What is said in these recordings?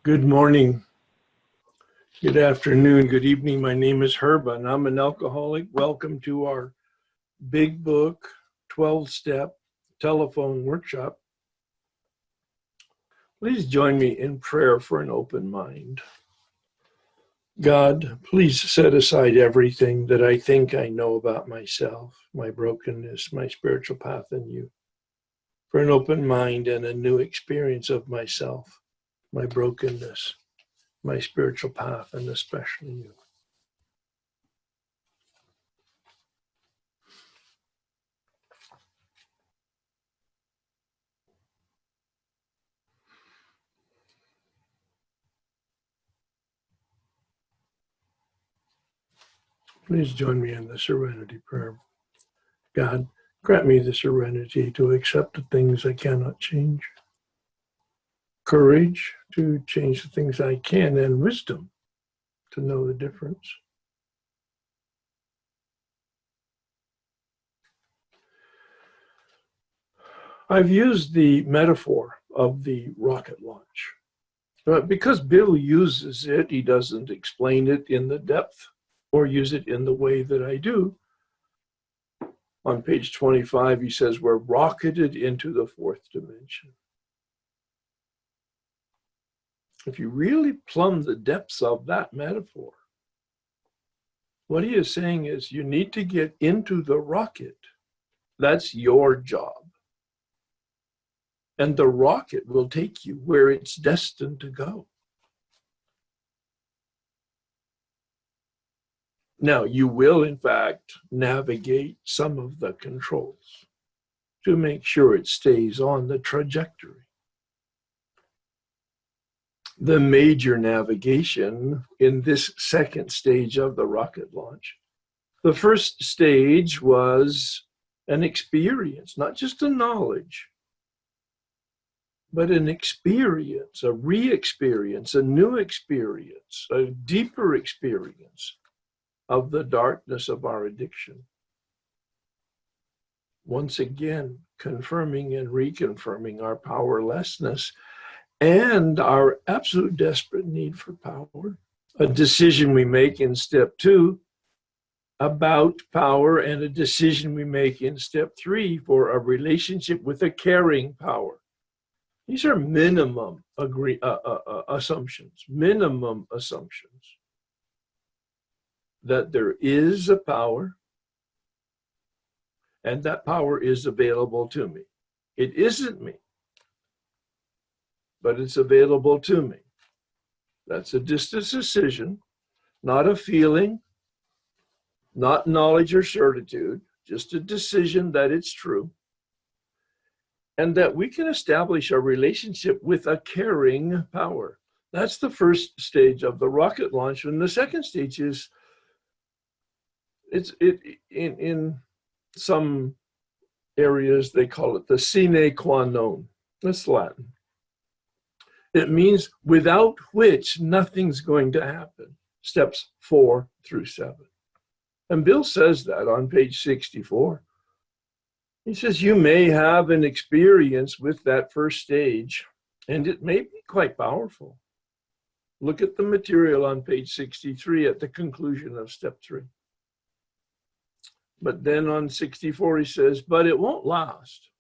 Good morning, good afternoon, good evening. My name is Herb and I'm an alcoholic. Welcome to our Big Book 12-step telephone workshop. Please join me in prayer for an open mind. God, please set aside everything that I think I know about myself, my brokenness, my spiritual path in you, for an open mind and a new experience of myself, my brokenness, my spiritual path, and especially you. Please join me in the serenity prayer. God, grant me the serenity to accept the things I cannot change, courage to change the things I can, and wisdom to know the difference. I've used the metaphor of the rocket launch. But because Bill uses it, he doesn't explain it in the depth or use it in the way that I do. On page 25, he says, we're rocketed into the fourth dimension. If you really plumb the depths of that metaphor, what he is saying is you need to get into the rocket. That's your job. And the rocket will take you where it's destined to go. Now, you will, in fact, navigate some of the controls to make sure it stays on the trajectory. The major navigation in this second stage of the rocket launch. The first stage was an experience, not just a knowledge, but an experience, a re-experience, a new experience, a deeper experience of the darkness of our addiction. Once again, confirming and reconfirming our powerlessness and our absolute desperate need for power. A decision we make in step 2 about power, and a decision we make in step 3 for a relationship with a caring power. These are minimum assumptions, that there is a power and that power is available to me. It isn't me, but it's available to me. That's a distant decision, not a feeling, not knowledge or certitude, just a decision that it's true. And that we can establish a relationship with a caring power. That's the first stage of the rocket launch. And the second stage is, in some areas, they call it the sine qua non. That's Latin. It means without which nothing's going to happen. Steps 4 through 7. And Bill says that on page 64. He says, you may have an experience with that first stage, and it may be quite powerful. Look at the material on page 63 at the conclusion of step 3. But then on 64, he says, but it won't last.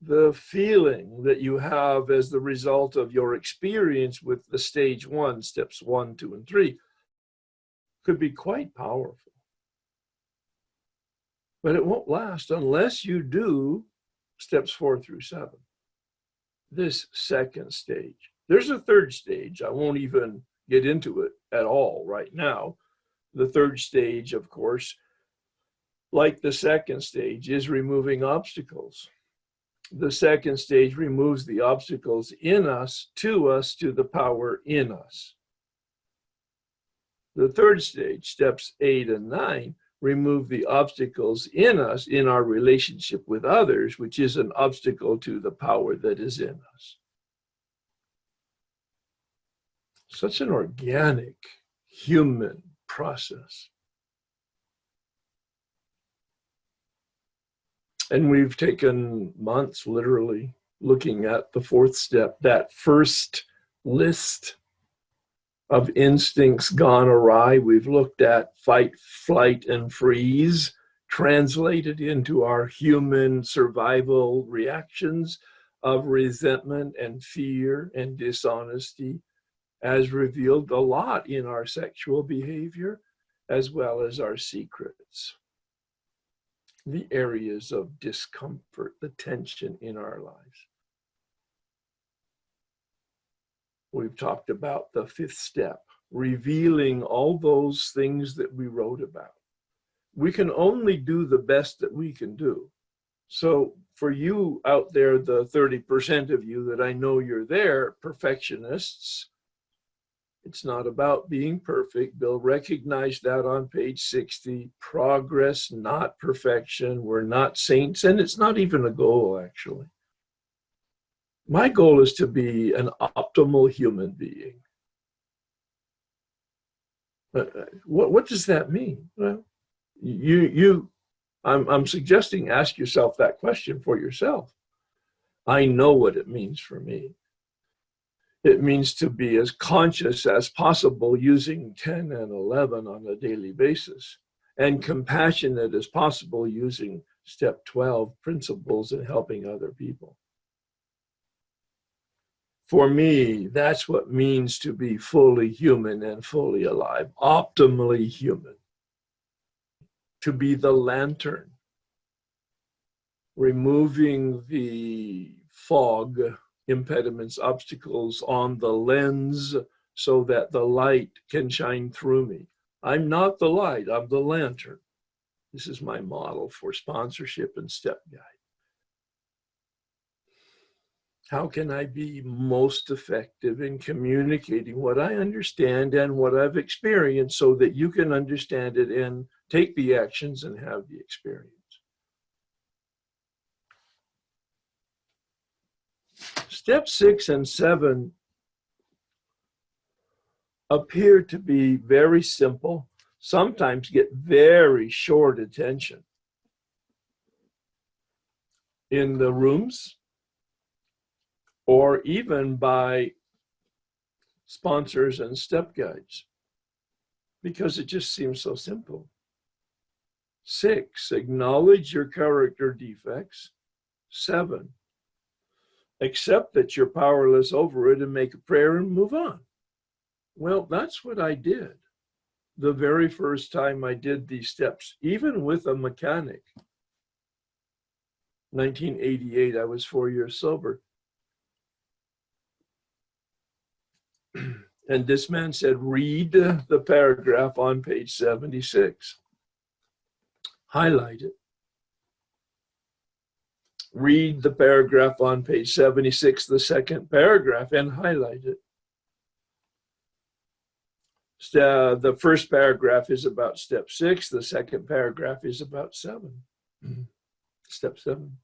The feeling that you have as the result of your experience with the stage 1, steps 1, 2, and 3, could be quite powerful. But it won't last unless you do steps 4 through 7. This second stage. There's a third stage. I won't even get into it at all right now. The third stage, of course, like the second stage, is removing obstacles. The second stage removes the obstacles in us, to the power in us. The third stage, steps 8 and 9, remove the obstacles in us in our relationship with others, which is an obstacle to the power that is in us. Such an organic, human process. And we've taken months, literally, looking at the fourth step, that first list of instincts gone awry. We've looked at fight, flight, and freeze, translated into our human survival reactions of resentment and fear and dishonesty, as revealed a lot in our sexual behavior, as well as our secrets, the areas of discomfort, the tension in our lives. We've talked about the fifth step, revealing all those things that we wrote about. We can only do the best that we can do. So for you out there, the 30% of you that I know you're there, perfectionists, it's not about being perfect. Bill recognized that on page 60. Progress, not perfection. We're not saints, and it's not even a goal, actually. My goal is to be an optimal human being. What does that mean? Well, I'm suggesting ask yourself that question for yourself. I know what it means for me. It means to be as conscious as possible using 10 and 11 on a daily basis, and compassionate as possible using step 12 principles in helping other people. For me, that's what it means to be fully human and fully alive, optimally human. To be the lantern, removing the fog, impediments, obstacles on the lens so that the light can shine through me. I'm not the light, I'm the lantern. This is my model for sponsorship and step guide. How can I be most effective in communicating what I understand and what I've experienced so that you can understand it and take the actions and have the experience? Step 6 and 7 appear to be very simple, sometimes get very short attention in the rooms, or even by sponsors and step guides, because it just seems so simple. 6, acknowledge your character defects. 7, accept that you're powerless over it and make a prayer and move on. Well, that's what I did the very first time I did these steps, even with a mechanic. 1988, I was 4 years sober. And this man said, read the paragraph on page 76. Highlight it. Read the paragraph on page 76, the second paragraph, and highlight it. The first paragraph is about step 6. The second paragraph is about 7. Step 7.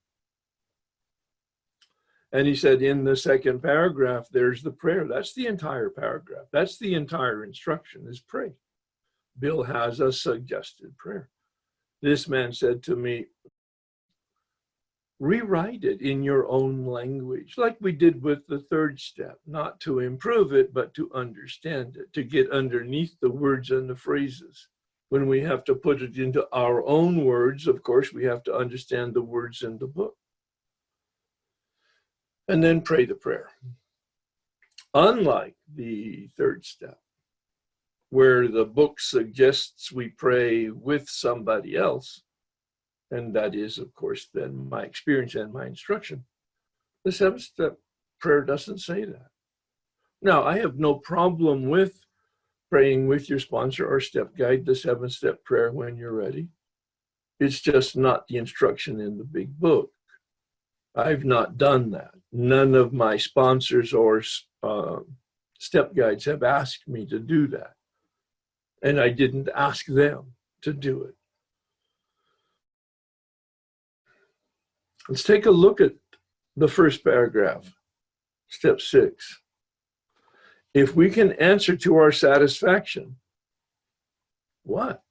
And he said, in the second paragraph, there's the prayer. That's the entire paragraph. That's the entire instruction, is pray. Bill has a suggested prayer. This man said to me, rewrite it in your own language, like we did with the third step, not to improve it, but to understand it, to get underneath the words and the phrases. When we have to put it into our own words, of course, we have to understand the words in the book. And then pray the prayer. Unlike the third step, where the book suggests we pray with somebody else, and that is, of course, then my experience and my instruction, the 7th step prayer doesn't say that. Now, I have no problem with praying with your sponsor or step guide, the 7th step prayer when you're ready. It's just not the instruction in the big book. I've not done that. None of my sponsors or step guides have asked me to do that. And I didn't ask them to do it. Let's take a look at the first paragraph, step 6. If we can answer to our satisfaction, what?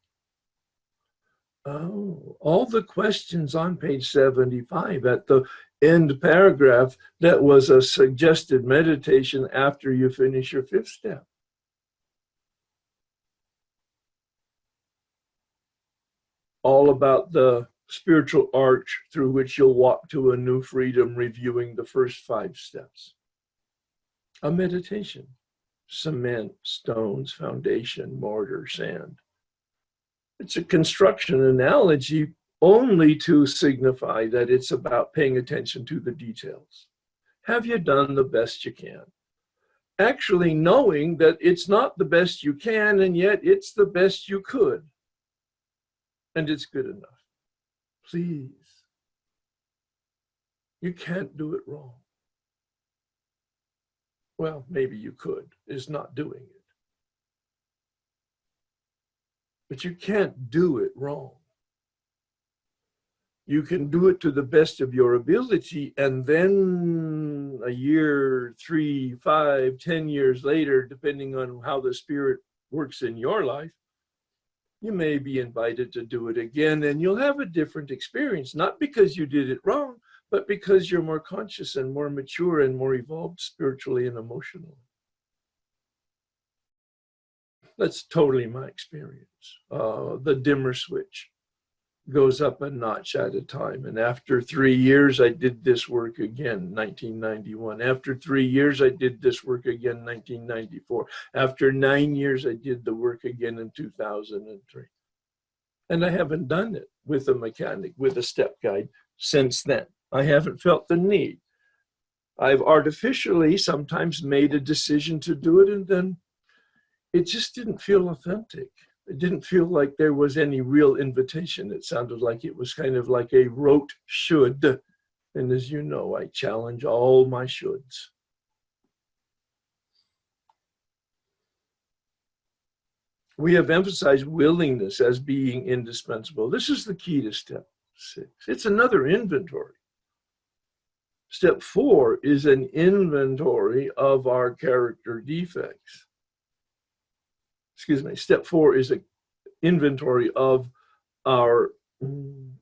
Oh, all the questions on page 75 at the end paragraph that was a suggested meditation after you finish your fifth step. All about the spiritual arch through which you'll walk to a new freedom, reviewing the first 5 steps. A meditation. Cement, stones, foundation, mortar, sand. It's a construction analogy only to signify that it's about paying attention to the details. Have you done the best you can? Actually knowing that it's not the best you can, and yet it's the best you could. And it's good enough. Please. You can't do it wrong. Well, maybe you could, is not doing it. But you can't do it wrong. You can do it to the best of your ability, and then a year, 3, 5, 10 years later, depending on how the Spirit works in your life, you may be invited to do it again, and you'll have a different experience, not because you did it wrong, but because you're more conscious and more mature and more evolved spiritually and emotionally. That's totally my experience. The dimmer switch goes up a notch at a time. And after 3 years, I did this work again, 1991. After 3 years, I did this work again, 1994. After 9 years, I did the work again in 2003. And I haven't done it with a mechanic, with a step guide since then. I haven't felt the need. I've artificially sometimes made a decision to do it, and then it just didn't feel authentic. It didn't feel like there was any real invitation. It sounded like it was kind of like a rote should. And as you know, I challenge all my shoulds. We have emphasized willingness as being indispensable. This is the key to step 6. It's another inventory. Step 4 is an inventory of our character defects. Excuse me, step 4 is an inventory of our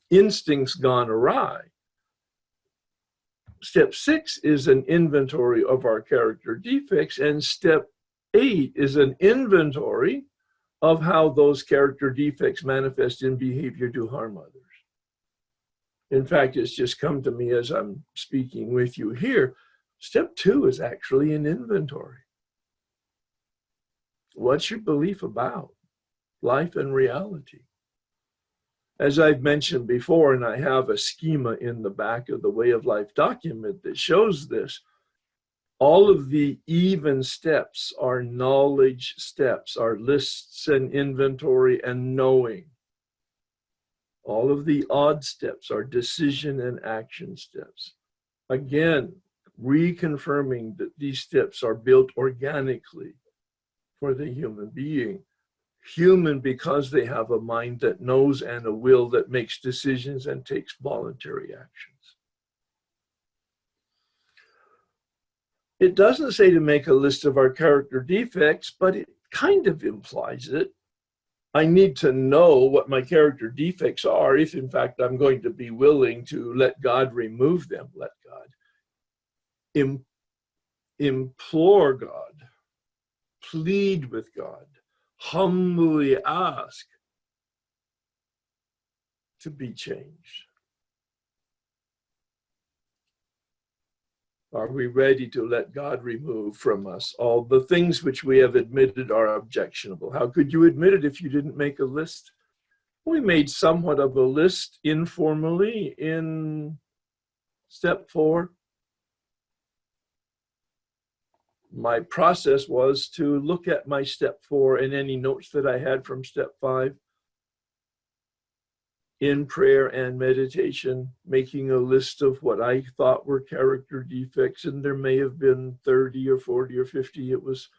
instincts gone awry. Step 6 is an inventory of our character defects, and step 8 is an inventory of how those character defects manifest in behavior to harm others. In fact, it's just come to me as I'm speaking with you here. Step 2 is actually an inventory. What's your belief about life and reality? As I've mentioned before, and I have a schema in the back of the Way of Life document that shows this, all of the even steps are knowledge steps, are lists and inventory and knowing. All of the odd steps are decision and action steps. Again, reconfirming that these steps are built organically for the human being. Human because they have a mind that knows and a will that makes decisions and takes voluntary actions. It doesn't say to make a list of our character defects, but it kind of implies it. I need to know what my character defects are if, in fact, I'm going to be willing to let God remove them. Let God. Implore God. Plead with God. Humbly ask to be changed. Are we ready to let God remove from us all the things which we have admitted are objectionable? How could you admit it if you didn't make a list? We made somewhat of a list informally in step 4. My process was to look at my step 4 and any notes that I had from step 5 in prayer and meditation, making a list of what I thought were character defects, and there may have been 30 or 40 or 50. It was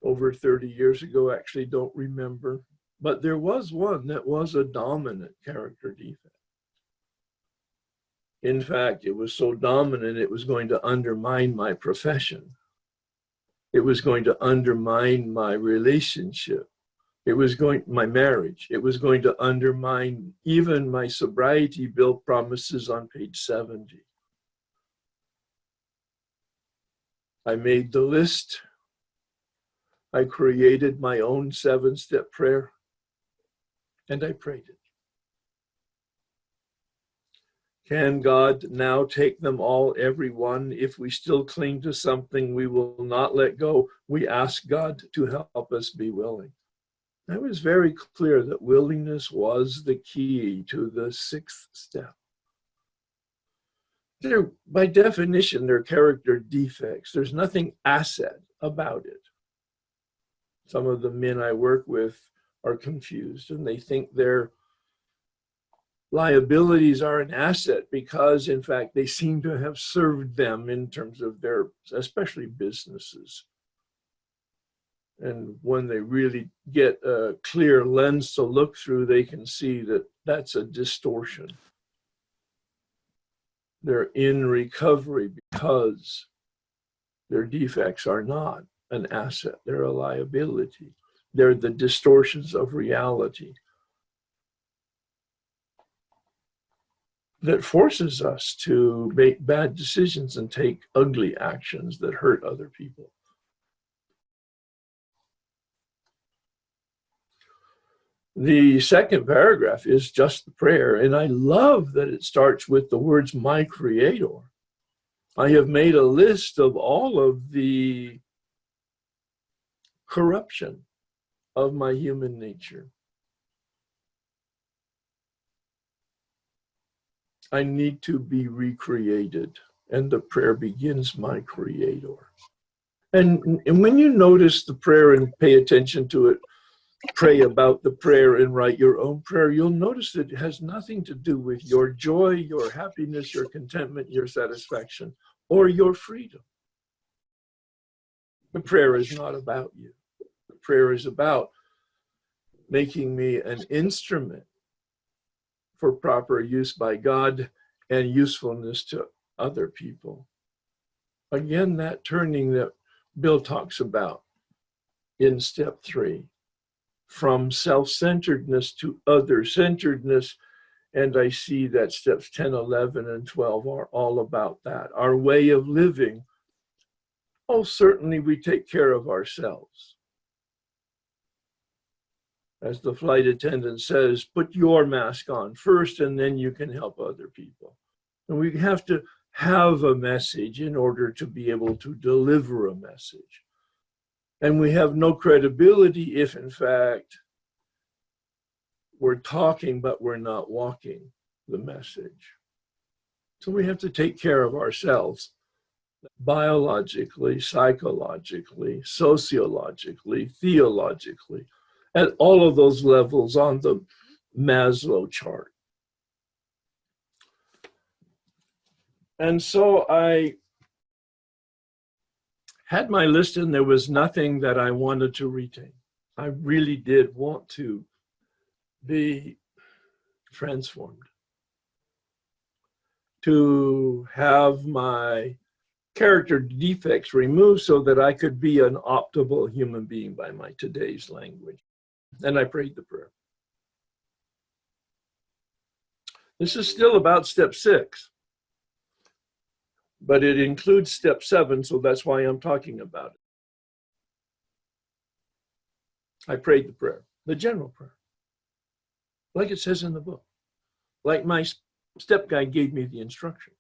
over 30 years ago, actually don't remember. But there was one that was a dominant character defect. In fact, it was so dominant, it was going to undermine my profession. It was going to undermine my relationship. It was my marriage. It was going to undermine even my sobriety bill promises on page 70. I made the list. I created my own 7-step prayer, and I prayed it. Can God now take them all, every one? If we still cling to something we will not let go, we ask God to help us be willing. I was very clear that willingness was the key to the 6th step. They're, by definition, they're character defects. There's nothing asset about it. Some of the men I work with are confused, and they think their liabilities are an asset because, in fact, they seem to have served them in terms of their, especially businesses. And when they really get a clear lens to look through, they can see that that's a distortion. They're in recovery because their defects are not an asset. They're a liability. They're the distortions of reality that forces us to make bad decisions and take ugly actions that hurt other people. The second paragraph is just the prayer, and I love that it starts with the words, my Creator. I have made a list of all of the corruption of my human nature. I need to be recreated, and the prayer begins, my Creator. And when you notice the prayer and pay attention to it, pray about the prayer and write your own prayer, you'll notice that it has nothing to do with your joy, your happiness, your contentment, your satisfaction, or your freedom. The prayer is not about you. The prayer is about making me an instrument for proper use by God and usefulness to other people. Again, that turning that Bill talks about in step 3, from self-centeredness to other-centeredness. And I see that steps 10, 11, and 12 are all about that. Our way of living, oh, certainly we take care of ourselves. As the flight attendant says, put your mask on first, and then you can help other people. And we have to have a message in order to be able to deliver a message. And we have no credibility if, in fact, we're talking, but we're not walking the message. So we have to take care of ourselves biologically, psychologically, sociologically, theologically, at all of those levels on the Maslow chart. And so I had my list, and there was nothing that I wanted to retain. I really did want to be transformed, to have my character defects removed so that I could be an optimal human being by my today's language. And I prayed the prayer. This is still about step 6, but it includes step 7, so that's why I'm talking about it. I prayed the prayer, the general prayer, like it says in the book, like my step guide gave me the instruction.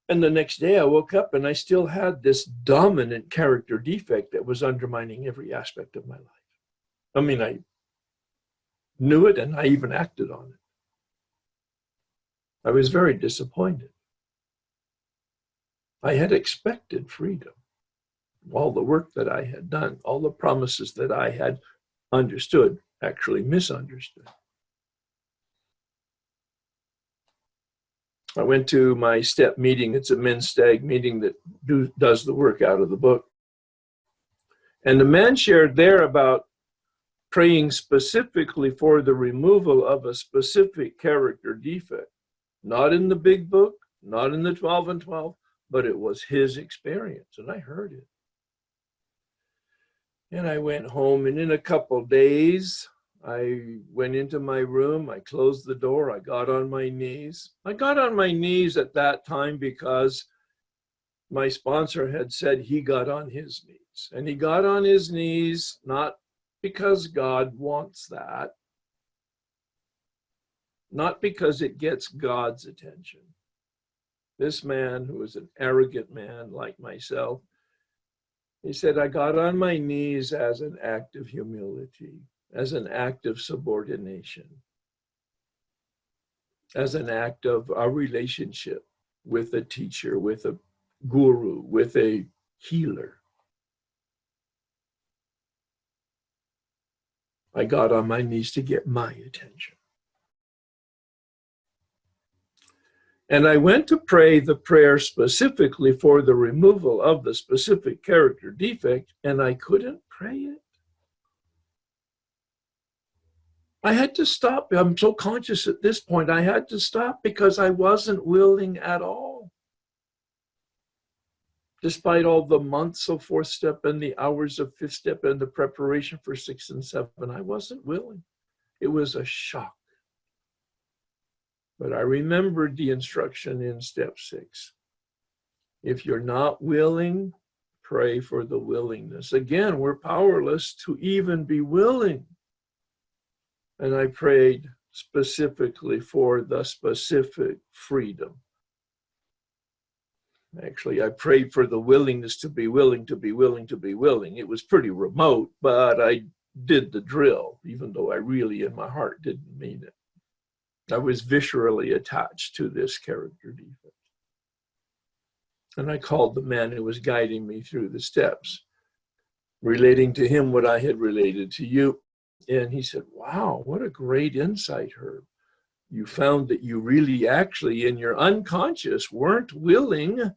And the next day I woke up and I still had this dominant character defect that was undermining every aspect of my life. I mean, I knew it and I even acted on it. I was very disappointed. I had expected freedom. All the work that I had done, all the promises that I had understood, actually misunderstood. I went to my step meeting. It's a men's stag meeting that does the work out of the book. And the man shared there about praying specifically for the removal of a specific character defect. Not in the big book, not in the 12 and 12, but it was his experience, and I heard it. And I went home, and in a couple of days, I went into my room, I closed the door, I got on my knees. I got on my knees at that time because my sponsor had said he got on his knees. And he got on his knees not because God wants that, not because it gets God's attention. This man, who was an arrogant man like myself, he said, I got on my knees as an act of humility, as an act of subordination, as an act of a relationship with a teacher, with a guru, with a healer. I got on my knees to get my attention. And I went to pray the prayer specifically for the removal of the specific character defect, and I couldn't pray it. I had to stop. I'm so conscious at this point. I had to stop because I wasn't willing at all. Despite all the months of fourth step and the hours of fifth step and the preparation for 6 and 7, I wasn't willing. It was a shock. But I remembered the instruction in step 6. If you're not willing, pray for the willingness. Again, we're powerless to even be willing. And I prayed specifically for the specific freedom. Actually, I prayed for the willingness to be willing, to be willing, to be willing. It was pretty remote, but I did the drill, even though I really in my heart didn't mean it. I was viscerally attached to this character defect. And I called the man who was guiding me through the steps, relating to him what I had related to you. And he said, wow, what a great insight, Herb. You found that you really actually in your unconscious weren't willing,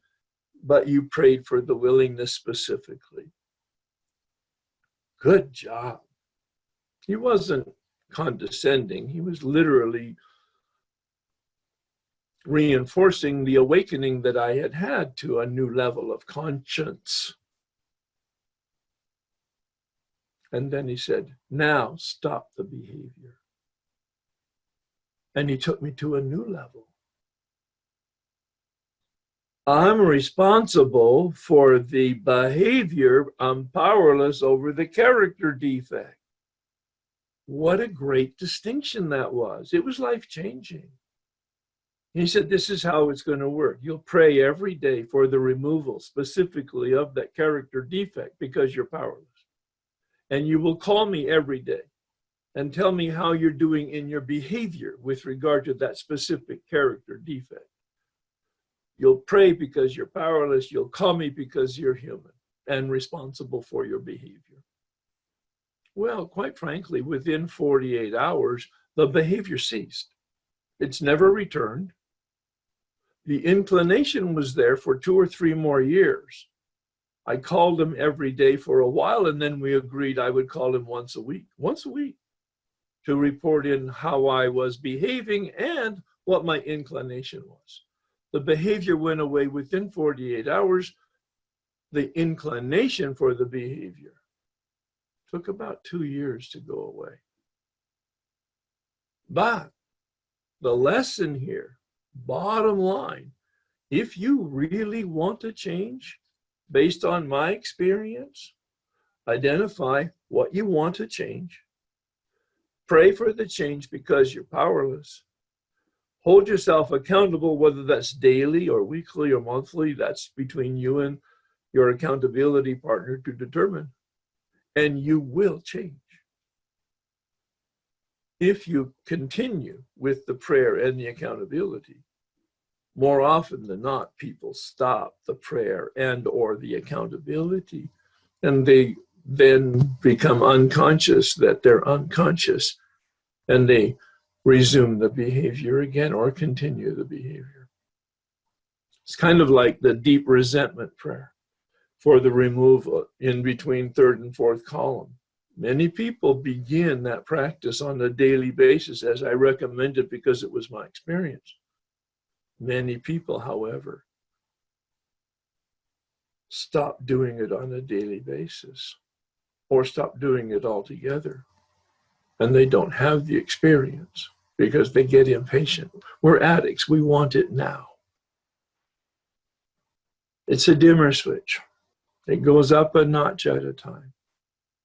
but you prayed for the willingness specifically. Good job. He wasn't condescending. He was literally reinforcing the awakening that I had had to a new level of conscience. And then he said, now stop the behavior. And he took me to a new level. I'm responsible for the behavior. I'm powerless over the character defect. What a great distinction that was. It was life-changing. He said, this is how it's going to work. You'll pray every day for the removal specifically of that character defect because you're powerless. And you will call me every day and tell me how you're doing in your behavior with regard to that specific character defect. You'll pray because you're powerless. You'll call me because you're human and responsible for your behavior. Well, quite frankly, within 48 hours, the behavior ceased. It's never returned. The inclination was there for 2 or 3 more years. I called him every day for a while, and then we agreed I would call him once a week, to report in how I was behaving and what my inclination was. The behavior went away within 48 hours. The inclination for the behavior took about 2 years to go away. But the lesson here, bottom line, if you really want to change, based on my experience, identify what you want to change. Pray for the change because you're powerless. Hold yourself accountable, whether that's daily or weekly or monthly. That's between you and your accountability partner to determine. And you will change. If you continue with the prayer and the accountability, more often than not, people stop the prayer and or the accountability, and they then become unconscious that they're unconscious, and they resume the behavior again or continue the behavior. It's kind of like the deep resentment prayer for the removal in between third and fourth column. Many people begin that practice on a daily basis, as I recommended because it was my experience. Many people, however, stop doing it on a daily basis or stop doing it altogether. And they don't have the experience because they get impatient. We're addicts. We want it now. It's a dimmer switch. It goes up a notch at a time.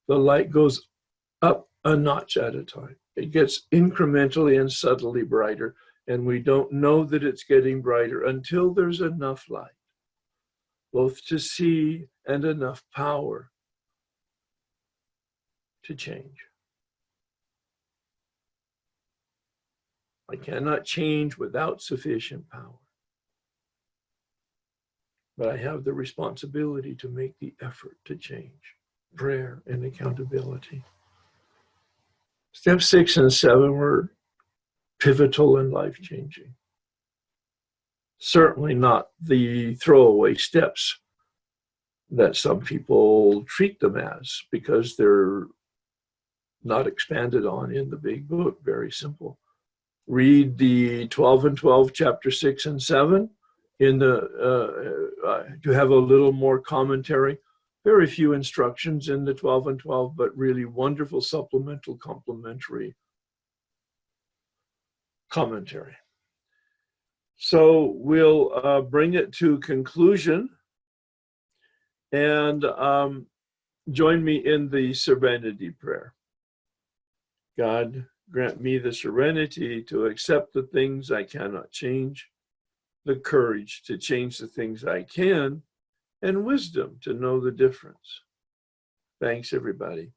The light goes up a notch at a time. It gets incrementally and subtly brighter, and we don't know that it's getting brighter until there's enough light, both to see and enough power to change. I cannot change without sufficient power, but I have the responsibility to make the effort to change. Prayer and accountability. Step 6 and 7 were pivotal and life-changing. Certainly not the throwaway steps that some people treat them as, because they're not expanded on in the big book. Very simple. Read the 12 and 12, chapter 6 and 7 in the to have a little more commentary. Very few instructions in the 12 and 12, but really wonderful supplemental complementary commentary. So we'll bring it to conclusion, and join me in the serenity prayer. God, grant me the serenity to accept the things I cannot change, the courage to change the things I can, and wisdom to know the difference. Thanks, everybody.